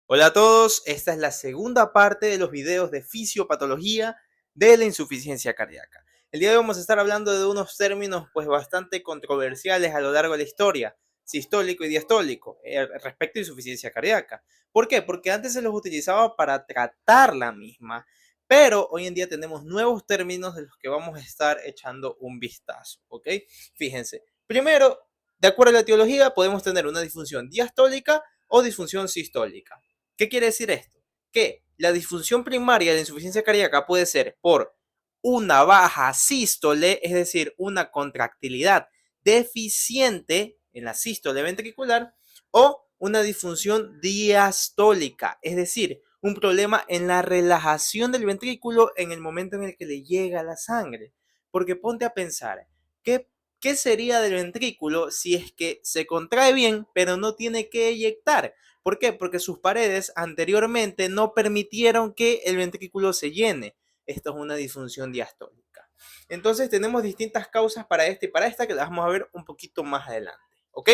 Hola a todos, esta es la segunda parte de los videos de fisiopatología de la insuficiencia cardíaca. El día de hoy vamos a estar hablando de unos términos pues bastante controversiales a lo largo de la historia, sistólico y diastólico, respecto a insuficiencia cardíaca. ¿Por qué? Porque antes se los utilizaba para tratar la misma, pero hoy en día tenemos nuevos términos de los que vamos a estar echando un vistazo, ¿ok? Fíjense, primero, de acuerdo a la etiología, podemos tener una disfunción diastólica o disfunción sistólica. ¿Qué quiere decir esto? Que la disfunción primaria de la insuficiencia cardíaca puede ser por una baja sístole, es decir, una contractilidad deficiente en la sístole ventricular, o una disfunción diastólica, es decir, un problema en la relajación del ventrículo en el momento en el que le llega la sangre. Porque ponte a pensar, ¿qué sería del ventrículo si es que se contrae bien, pero no tiene que eyectar? ¿Por qué? Porque sus paredes anteriormente no permitieron que el ventrículo se llene. Esto es una disfunción diastólica. Entonces tenemos distintas causas para esta y para esta que las vamos a ver un poquito más adelante. ¿Ok?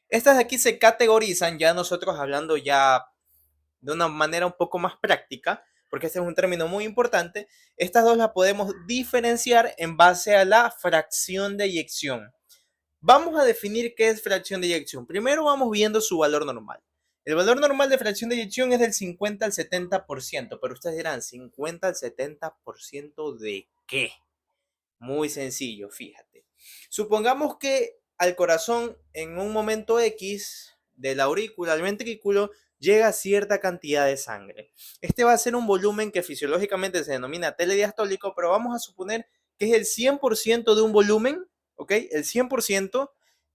Estas de aquí se categorizan ya nosotros hablando ya de una manera un poco más práctica, porque este es un término muy importante. Estas dos las podemos diferenciar en base a la fracción de eyección. Vamos a definir qué es fracción de eyección. Primero vamos viendo su valor normal. El valor normal de fracción de eyección es del 50 al 70%, pero ustedes dirán, ¿50 al 70% de qué? Muy sencillo, fíjate. Supongamos que al corazón en un momento X de la aurícula al ventrículo llega cierta cantidad de sangre. Este va a ser un volumen que fisiológicamente se denomina telediastólico, pero vamos a suponer que es el 100% de un volumen, ¿ok? El 100%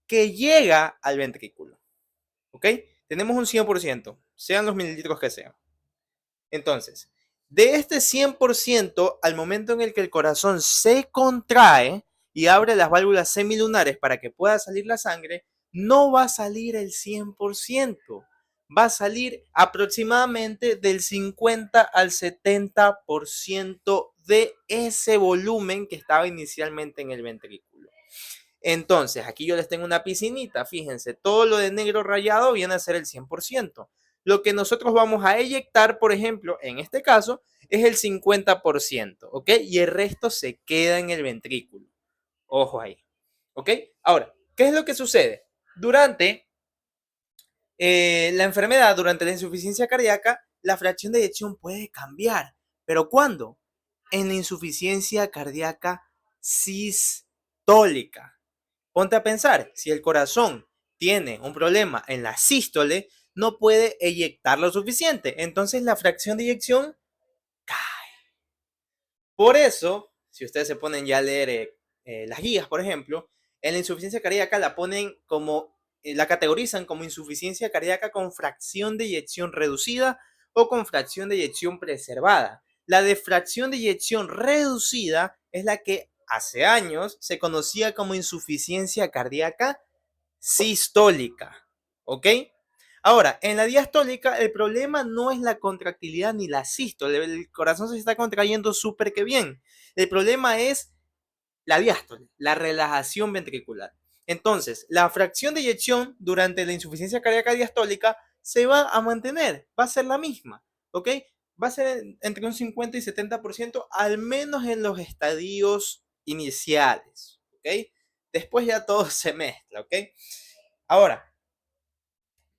que llega al ventrículo, ¿ok? Tenemos un 100%, sean los mililitros que sean. Entonces, de este 100%, al momento en el que el corazón se contrae y abre las válvulas semilunares para que pueda salir la sangre, no va a salir el 100%, va a salir aproximadamente del 50 al 70% de ese volumen que estaba inicialmente en el ventrículo. Entonces, aquí yo les tengo una piscinita, fíjense, todo lo de negro rayado viene a ser el 100%. Lo que nosotros vamos a eyectar, por ejemplo, en este caso, es el 50%, ¿ok? Y el resto se queda en el ventrículo. Ojo ahí, ¿ok? Ahora, ¿qué es lo que sucede? Durante la enfermedad, durante la insuficiencia cardíaca, la fracción de eyección puede cambiar. ¿Pero cuándo? En la insuficiencia cardíaca sistólica. Ponte a pensar, si el corazón tiene un problema en la sístole, no puede eyectar lo suficiente. Entonces la fracción de eyección cae. Por eso, si ustedes se ponen ya a leer las guías, por ejemplo, en la insuficiencia cardíaca la ponen como, la categorizan como insuficiencia cardíaca con fracción de eyección reducida o con fracción de eyección preservada. La de fracción de eyección reducida es la que hace años se conocía como insuficiencia cardíaca sistólica, ¿ok? Ahora, en la diastólica el problema no es la contractilidad ni la sístole, el corazón se está contrayendo súper que bien. El problema es la diástole, la relajación ventricular. Entonces, la fracción de eyección durante la insuficiencia cardíaca diastólica se va a mantener, va a ser la misma, ¿ok? Va a ser entre un 50 y 70%, al menos en los estadios iniciales, ¿ok? Después ya todo se mezcla, ¿ok? Ahora,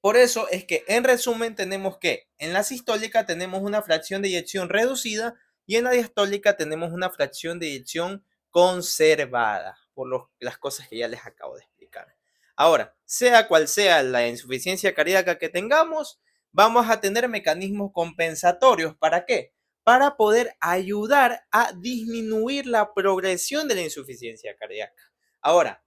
por eso es que en resumen tenemos que en la sistólica tenemos una fracción de eyección reducida y en la diastólica tenemos una fracción de eyección conservada, por las cosas que ya les acabo de explicar. Ahora, sea cual sea la insuficiencia cardíaca que tengamos, vamos a tener mecanismos compensatorios. ¿Para qué? Para poder ayudar a disminuir la progresión de la insuficiencia cardíaca. Ahora,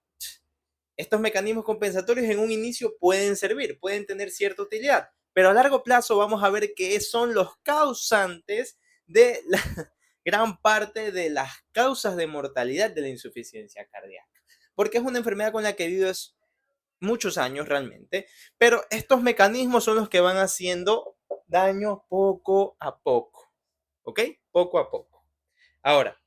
estos mecanismos compensatorios en un inicio pueden servir, pueden tener cierta utilidad, pero a largo plazo vamos a ver que son los causantes de la gran parte de las causas de mortalidad de la insuficiencia cardíaca, porque es una enfermedad con la que vives muchos años realmente, pero estos mecanismos son los que van haciendo daño poco a poco, ¿ok? Poco a poco. Ahora,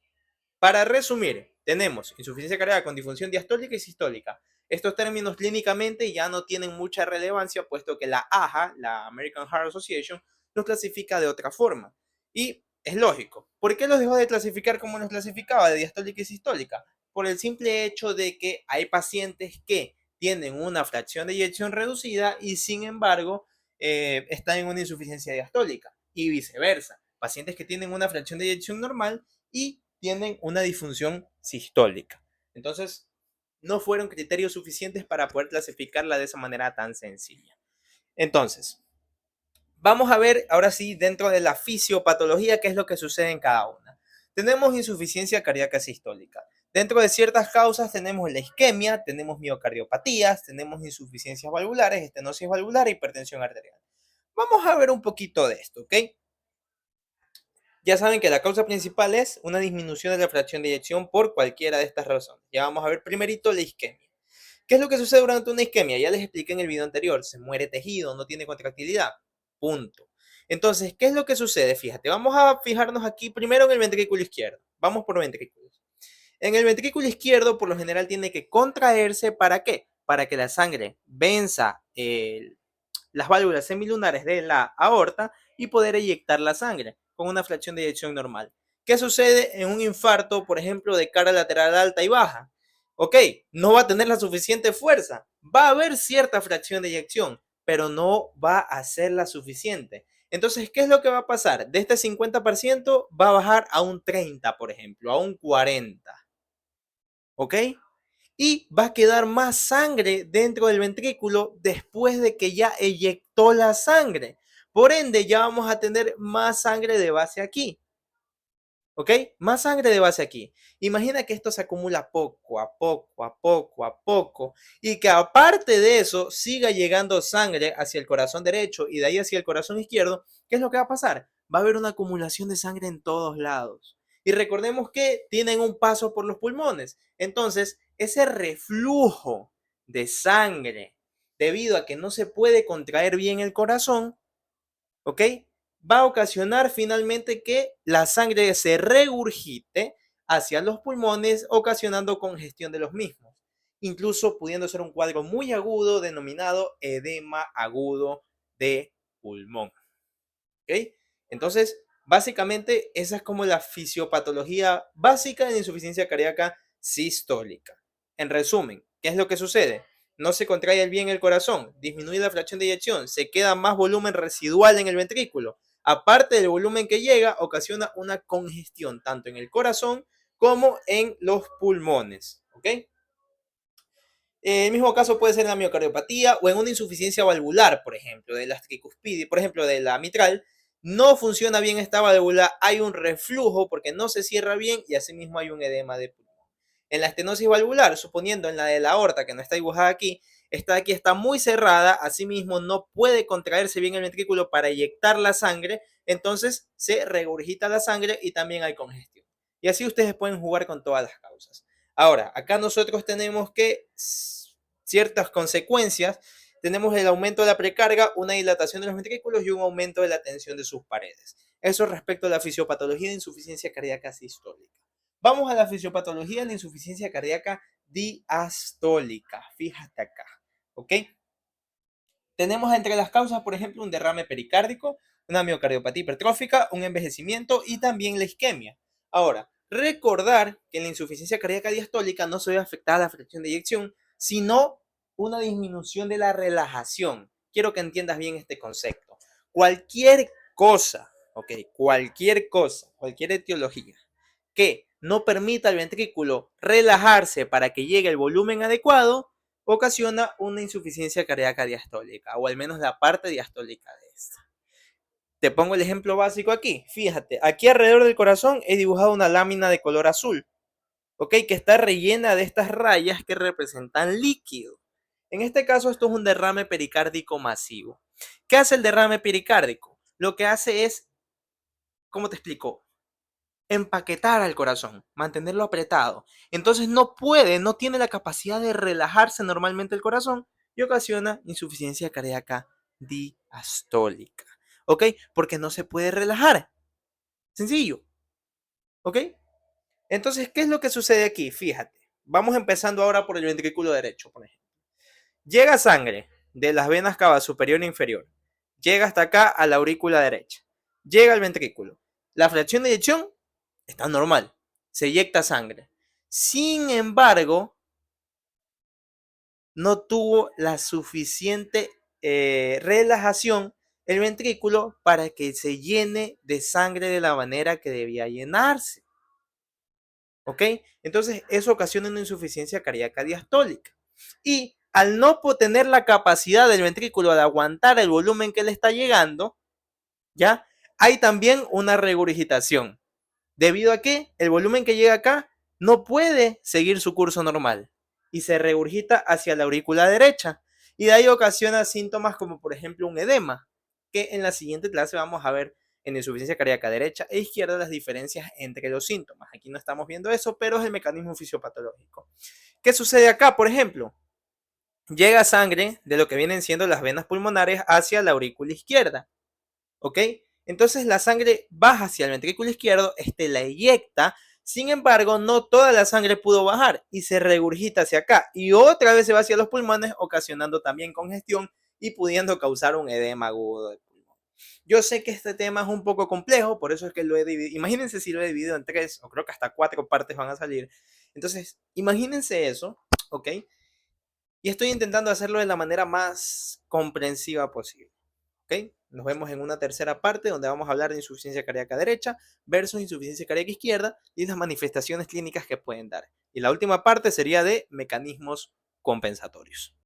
para resumir, tenemos insuficiencia cardíaca con disfunción diastólica y sistólica. Estos términos clínicamente ya no tienen mucha relevancia, puesto que la AHA, la American Heart Association, los clasifica de otra forma. Y es lógico. ¿Por qué los dejó de clasificar como los clasificaba, de diastólica y sistólica? Por el simple hecho de que hay pacientes que tienen una fracción de eyección reducida y sin embargo están en una insuficiencia diastólica y viceversa. Pacientes que tienen una fracción de eyección normal y tienen una disfunción sistólica. Entonces, no fueron criterios suficientes para poder clasificarla de esa manera tan sencilla. Entonces, vamos a ver ahora sí dentro de la fisiopatología qué es lo que sucede en cada una. Tenemos insuficiencia cardíaca sistólica. Dentro de ciertas causas tenemos la isquemia, tenemos miocardiopatías, tenemos insuficiencias valvulares, estenosis valvular e hipertensión arterial. Vamos a ver un poquito de esto, ¿ok? Ya saben que la causa principal es una disminución de la fracción de eyección por cualquiera de estas razones. Ya vamos a ver primerito la isquemia. ¿Qué es lo que sucede durante una isquemia? Ya les expliqué en el video anterior, se muere tejido, no tiene contractilidad, punto. Entonces, ¿qué es lo que sucede? Fíjate, vamos a fijarnos aquí primero en el ventrículo izquierdo. Vamos por ventrículos. En el ventrículo izquierdo, por lo general, tiene que contraerse, ¿para qué? Para que la sangre venza las válvulas semilunares de la aorta y poder eyectar la sangre con una fracción de eyección normal. ¿Qué sucede en un infarto, por ejemplo, de cara lateral alta y baja? Ok, no va a tener la suficiente fuerza. Va a haber cierta fracción de eyección, pero no va a ser la suficiente. Entonces, ¿qué es lo que va a pasar? De este 50% va a bajar a un 30%, por ejemplo, a un 40%. ¿Ok? Y va a quedar más sangre dentro del ventrículo después de que ya eyectó la sangre. Por ende, ya vamos a tener más sangre de base aquí. ¿Ok? Más sangre de base aquí. Imagina que esto se acumula poco a poco, a poco, a poco, y que aparte de eso siga llegando sangre hacia el corazón derecho y de ahí hacia el corazón izquierdo. ¿Qué es lo que va a pasar? Va a haber una acumulación de sangre en todos lados. Y recordemos que tienen un paso por los pulmones. Entonces, ese reflujo de sangre, debido a que no se puede contraer bien el corazón, ¿ok? Va a ocasionar finalmente que la sangre se regurgite hacia los pulmones, ocasionando congestión de los mismos, incluso pudiendo ser un cuadro muy agudo denominado edema agudo de pulmón. ¿Ok? Entonces, básicamente, esa es como la fisiopatología básica de la insuficiencia cardíaca sistólica. En resumen, ¿qué es lo que sucede? No se contrae bien el corazón, disminuye la fracción de eyección, se queda más volumen residual en el ventrículo. Aparte del volumen que llega, ocasiona una congestión tanto en el corazón como en los pulmones. ¿Ok? El mismo caso puede ser en la miocardiopatía o en una insuficiencia valvular, por ejemplo, de las tricuspidias, por ejemplo, de la mitral. No funciona bien esta válvula, hay un reflujo porque no se cierra bien y asimismo hay un edema de pulmón. En la estenosis valvular, suponiendo en la de la aorta, que no está dibujada aquí, esta de aquí está muy cerrada, asimismo no puede contraerse bien el ventrículo para eyectar la sangre, entonces se regurgita la sangre y también hay congestión. Y así ustedes pueden jugar con todas las causas. Ahora, acá nosotros tenemos que ciertas consecuencias. Tenemos el aumento de la precarga, una dilatación de los ventrículos y un aumento de la tensión de sus paredes. Eso respecto a la fisiopatología de insuficiencia cardíaca sistólica. Vamos a la fisiopatología de la insuficiencia cardíaca diastólica. Fíjate acá, ¿ok? Tenemos entre las causas, por ejemplo, un derrame pericárdico, una miocardiopatía hipertrófica, un envejecimiento y también la isquemia. Ahora, recordar que en la insuficiencia cardíaca diastólica no se ve afectada la fracción de eyección, sino una disminución de la relajación. Quiero que entiendas bien este concepto. Cualquier cosa, ¿ok? Cualquier cosa, cualquier etiología que no permita al ventrículo relajarse para que llegue el volumen adecuado, ocasiona una insuficiencia cardíaca diastólica, o al menos la parte diastólica de esta. Te pongo el ejemplo básico aquí. Fíjate, aquí alrededor del corazón he dibujado una lámina de color azul, ¿ok? Que está rellena de estas rayas que representan líquido. En este caso, esto es un derrame pericárdico masivo. ¿Qué hace el derrame pericárdico? Lo que hace es, ¿cómo te explico? Empaquetar al corazón, mantenerlo apretado. Entonces no tiene la capacidad de relajarse normalmente el corazón y ocasiona insuficiencia cardíaca diastólica. ¿Ok? Porque no se puede relajar. Sencillo. ¿Ok? Entonces, ¿qué es lo que sucede aquí? Fíjate. Vamos empezando ahora por el ventrículo derecho, por ejemplo. Llega sangre de las venas cava superior e inferior. Llega hasta acá a la aurícula derecha. Llega al ventrículo. La fracción de eyección está normal. Se eyecta sangre. Sin embargo, no tuvo la suficiente relajación el ventrículo para que se llene de sangre de la manera que debía llenarse. ¿Ok? Entonces, eso ocasiona una insuficiencia cardíaca diastólica. Y al no tener la capacidad del ventrículo de aguantar el volumen que le está llegando, ¿ya? Hay también una regurgitación. Debido a que el volumen que llega acá no puede seguir su curso normal y se regurgita hacia la aurícula derecha. Y de ahí ocasiona síntomas como, por ejemplo, un edema, que en la siguiente clase vamos a ver en insuficiencia cardíaca derecha e izquierda las diferencias entre los síntomas. Aquí no estamos viendo eso, pero es el mecanismo fisiopatológico. ¿Qué sucede acá, por ejemplo? Llega sangre de lo que vienen siendo las venas pulmonares hacia la aurícula izquierda. ¿Ok? Entonces la sangre baja hacia el ventrículo izquierdo, la eyecta, sin embargo, no toda la sangre pudo bajar y se regurgita hacia acá y otra vez se va hacia los pulmones, ocasionando también congestión y pudiendo causar un edema agudo del pulmón. Yo sé que este tema es un poco complejo, por eso es que lo he dividido. Imagínense si lo he dividido en 3 o creo que hasta 4 partes van a salir. Entonces, imagínense eso, ¿ok? Y estoy intentando hacerlo de la manera más comprensiva posible. ¿Ok? Nos vemos en una tercera parte donde vamos a hablar de insuficiencia cardíaca derecha versus insuficiencia cardíaca izquierda y las manifestaciones clínicas que pueden dar. Y la última parte sería de mecanismos compensatorios.